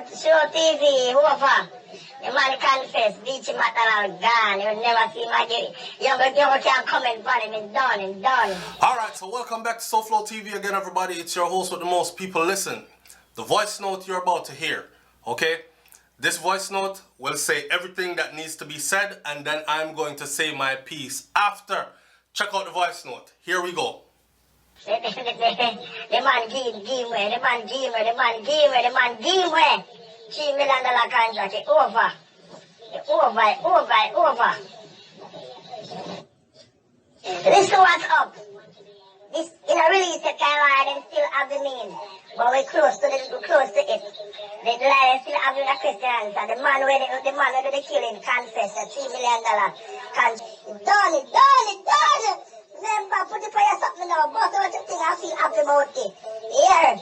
Show TV, over. The man confess, beach material gone. You never see my you can't comment on him. It's done, it's done. Alright, so welcome back to SouFLoTV again, everybody. It's your host with the most people. Listen, the voice note you're about to hear, okay? This voice note will say everything that needs to be said, and then I'm going to say my piece after. Check out the voice note. Here we go. The man give away, the man give away. $3 million contract, it's over. It's over. Listen what's up. This in a release the time and still have the name. But we're close to it. The lion still have the Christians and the man who did the killing confess the $3 million contract. It's done. Remember, put it for your something now. But what you think I feel happy about it. Here.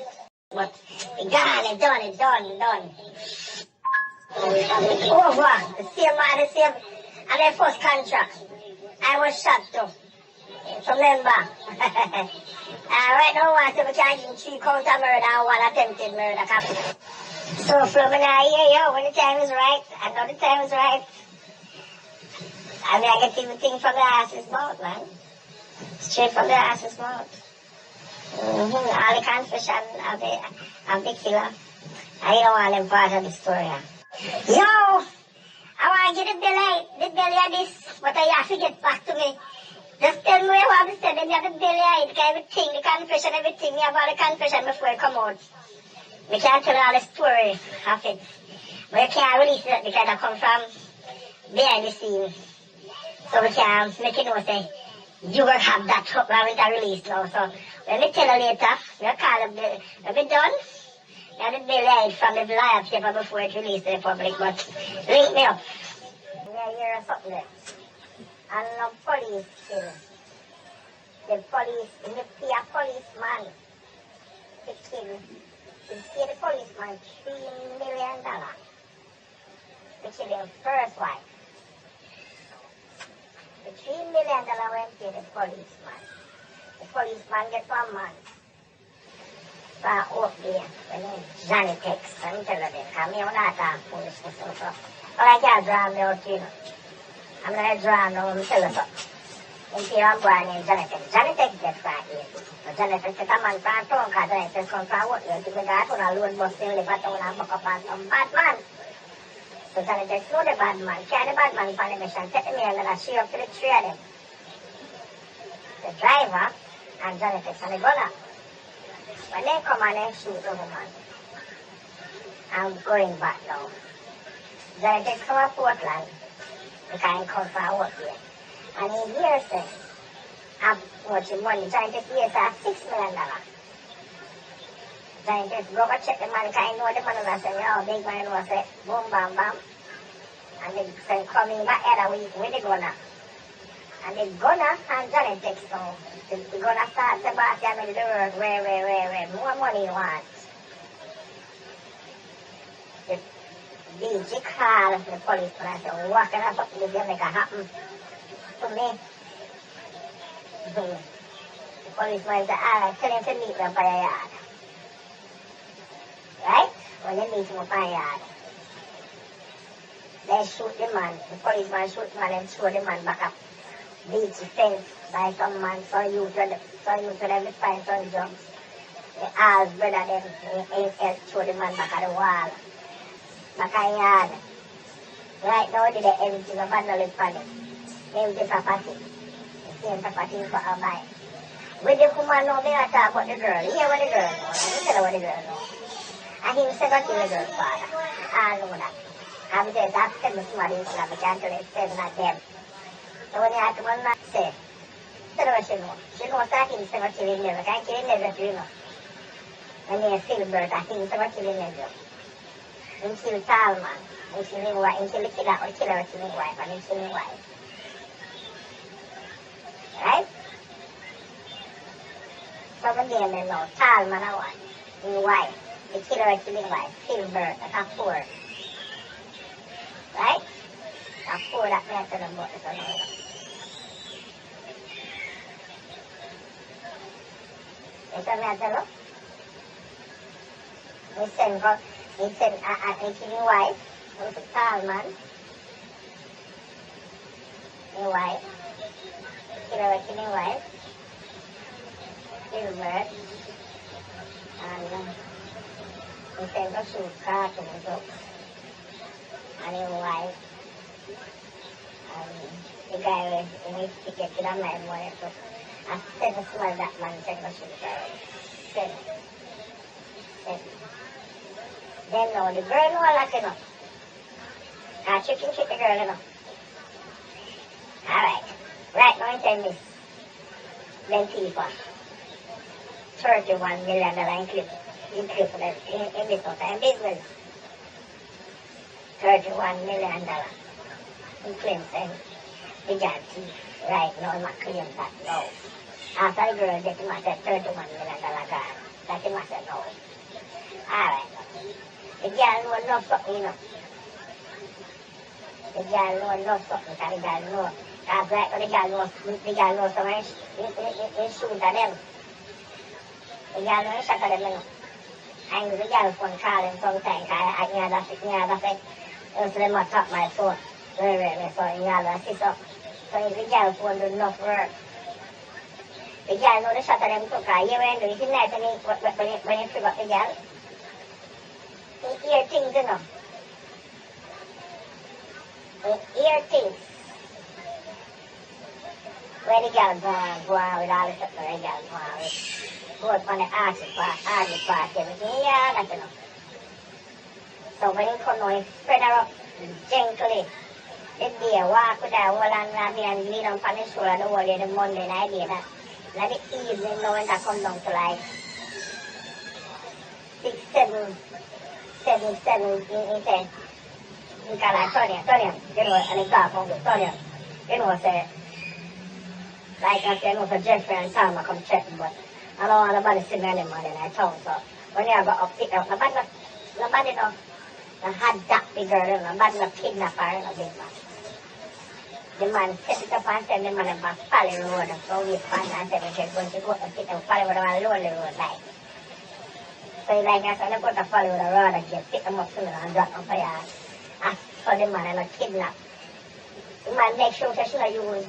But it's gone, it's done. Over. The same, and their first contract. I was shot too. So remember. Right now, I say we can give 3 counts of murder and 1 attempted murder. So, Flo, when I hear you, when the time is right, I know the time is right. I mean, I get everything from the ass's mouth, man. Straight from the ass's mouth. All the confession of the killer. I don't want them part of the story. Yo! I want to get the belly of this, but I have to get back to me. Just tell me what I have to say, then you have the belly of it, everything, the confession, everything. You have all the confession before it come out. We can't tell all the story of it. But you can't release it because it come from behind the scene. So we can't make it know, say, you will have that up with a release now. So when we tell you later, we'll call them, we'll be done. You have the belly from the liar paper before it released to the public, but link me up. Yeah, hear something there. And the police kill. The police, if you pay a policeman to kill, you pay the policeman $3 million to kill your first wife. The $3 million went to the policeman. The policeman gets 1 month. So I hope when Johnny texts and tell them, because me not talk foolishness and stuff. But I can't draw me out, you know. I'm not drawing now, I'm telling you something. And here I'm going named Johnny Tex. Johnny Tex gets from here. So Johnny Tex is a man from town, because Johnny Tex comes from what? You think that on a load bus in live at town and buck up on some bad man. So Johnny Tex know the bad man, carry the bad man from the mission, take the mail and share up to the 3 of them. The driver and Johnny Tex and the gunner. When they come and they shoot the woman, I'm going back now. Johnny Tex come to Portland, because he come from work here. And he hears this, how much money, Johnny Tex hears $6 million. Johnny Tex go and check the man, because he know the man and say, yo, big man was say, boom, bam, bam. And they say, coming back every week with the gunner. And the gunner and Johnny Tex now. The gunner start to back him in the work, where, more money you want. The DG call the policeman and say, what can I put this here make it happen to me? The policeman say, alright, tell him to meet me up by your yard. Right? When they meet him up by your yard, they shoot the man. The policeman shoot the man and throw the man back up. Beach fence by some man, so you to them find some drugs. The all brother them else throw the man back at the wall. Back at the yard. Right now they everything a bundle is funny. Empty property. The same property for a buy. With the woman now, they are talking about the girl. Hear what the girl knows. Let me tell you what the girl knows. And he said that to the girl's father. I know that. I'm there, that's 7 somebody in Islam, but I can't tell you 7 at them. So when you have to one man say, tell her what she knows. She knows that he said what she didn't know. Can't kill him never, you know. When they still birth, I think said what she didn't know. He kill tall man. He kill his wife. He kill the killer or killer with his wife. And he kill his wife. Right? So when they know, tall man I want. His wife. The killer or kill his wife. Still birth. That's a 4. Right? That's 4 that may tell them about this one. Ito may tell them. We He said, I think his wife, was a tall man, his wife, his wife, Gilbert, and he said, go shoot cartoons up, and his wife, and the guy was in his ticket to the man wanted to, I said, smell that man, said, go shoot her. Said, then no, the girl know a lot enough. I chicken shit the girl enough. Alright. Right now in 10 minutes. Then Tifa. $31 million in clip. In business. In business. $31 million in claims and the guy right now I'm not claim that no. After the girl get him at that $31 million car. That him at that no. Alright. The girl know enough something, you know. The girl know enough something, because the girl know. Because like the girl knows someone in shoot at them. The girl know in shot at them, you know. And the girl phone call him sometimes, because I never say, so they must tap my phone. Very, so you have to sit up. So if the girl phone do enough work. The girl know the shot at them too, because you when do it nice when you figure out the girl. He hear things, you know. He hear things. Where the girl go on with all the stuff where the girl go on with. Go up on the argue part, everything. Yeah, that's enough. So when he come now, he spread her up gently. The day, walk with her whole and lean on the shoulder the whole day, the Monday night, day that. Now the evening now when that come down to like 6, 7, he said, you can like turn him, you know, and he got from the turn him. You know, say, like I said, you know, for Jeffrey and Tom, I come check him, but I don't want nobody see me anymore in that town, so when you go up, pick up, nobody know, the hot that big girl, nobody know kidnap her, no big man. The man set it up and send the man about Folly Road, so we find and said, we're going to go and pick up Folly Road and Lonely Road, like. So like I said, they go to Folly Road and again, pick them up soon and drop them for you. Ask for the man and not kidnap. The man make sure that she not use,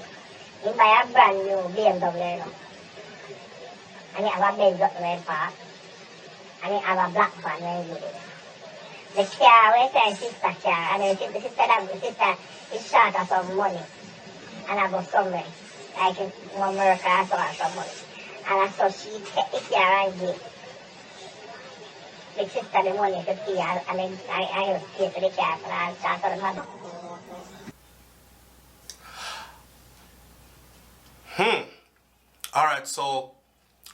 he buy a brand new BMW, you know. And he have a Benz up the red park. And he have a black van when he do it. The car, we say sister car, and then the sister is short of some money. And I go somewhere, like in America or some money. And so she take the car and give the sister the money to pay, and then I pay for the car and I start to the mother. Alright, so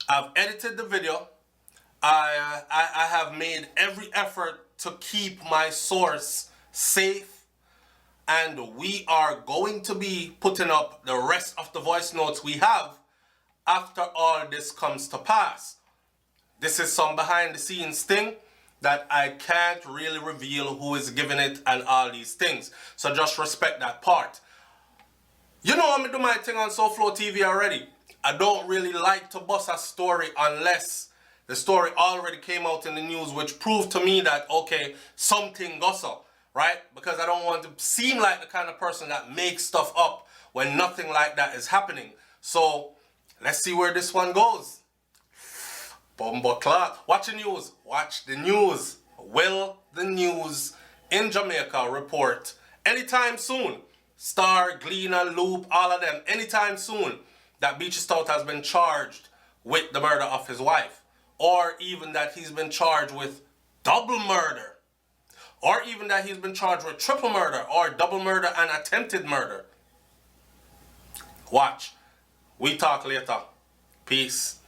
I've edited the video. I have made every effort to keep my source safe, and we are going to be putting up the rest of the voice notes we have after all this comes to pass. This is some behind the scenes thing that I can't really reveal who is giving it and all these things. So just respect that part. You know I'm do my thing on SouFLoTV already. I don't really like to bust a story unless the story already came out in the news, which proved to me that, okay, something goes up, right? Because I don't want to seem like the kind of person that makes stuff up when nothing like that is happening. So let's see where this one goes. Bumbo clock. Watch the news. Watch the news. Will the news in Jamaica report anytime soon? Star, Gleaner, Loop, all of them, anytime soon, that Beachy Stout has been charged with the murder of his wife. Or even that he's been charged with double murder. Or even that he's been charged with triple murder or double murder and attempted murder. Watch. We talk later. Peace.